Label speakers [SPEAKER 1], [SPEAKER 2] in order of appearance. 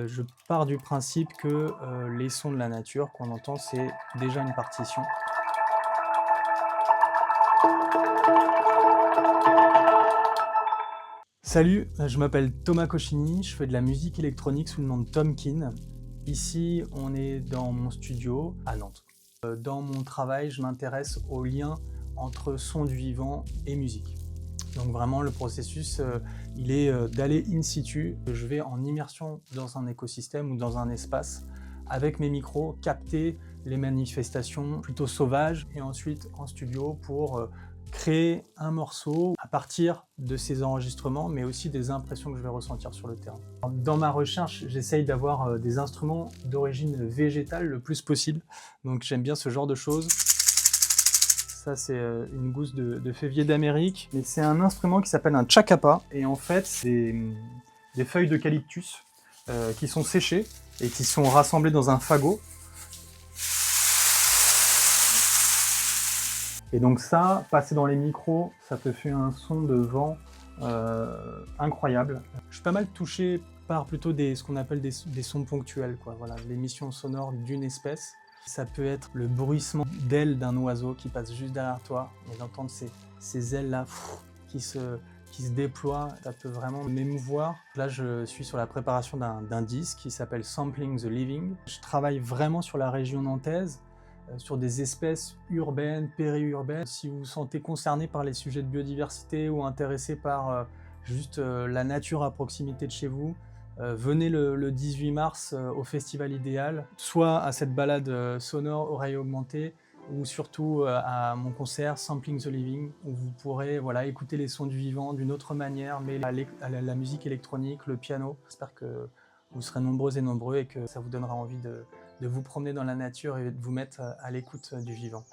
[SPEAKER 1] Je pars du principe que, les sons de la nature qu'on entend, c'est déjà une partition. Salut, je m'appelle Thomas Cochini, je fais de la musique électronique sous le nom de Tomkin. Ici, on est dans mon studio à Nantes. Dans mon travail, je m'intéresse au lien entre son du vivant et musique. Donc vraiment, le processus, il est d'aller in situ. Je vais en immersion dans un écosystème ou dans un espace avec mes micros, capter les manifestations plutôt sauvages et ensuite en studio pour créer un morceau à partir de ces enregistrements, mais aussi des impressions que je vais ressentir sur le terrain. Dans ma recherche, j'essaye d'avoir des instruments d'origine végétale le plus possible. Donc j'aime bien ce genre de choses. Ça, c'est une gousse de févier d'Amérique. Mais c'est un instrument qui s'appelle un chakapa. Et en fait, c'est des feuilles d'eucalyptus qui sont séchées et qui sont rassemblées dans un fagot. Et donc ça, passé dans les micros, ça te fait un son de vent incroyable. Je suis pas mal touché par plutôt ce qu'on appelle des sons ponctuels, quoi. Voilà, l'émission sonore d'une espèce. Ça peut être le bruissement d'ailes d'un oiseau qui passe juste derrière toi, et d'entendre ces ailes-là qui se déploient, ça peut vraiment m'émouvoir. Là, je suis sur la préparation d'un disque qui s'appelle Sampling the Living. Je travaille vraiment sur la région nantaise, sur des espèces urbaines, périurbaines. Si vous vous sentez concerné par les sujets de biodiversité ou intéressé par juste la nature à proximité de chez vous, venez le 18 mars au Festival Idéal, soit à cette balade sonore oreille augmentée, ou surtout à mon concert Sampling the Living, où vous pourrez écouter les sons du vivant d'une autre manière, mais à la musique électronique, le piano. J'espère que vous serez nombreux et nombreux et que ça vous donnera envie de vous promener dans la nature et de vous mettre à l'écoute du vivant.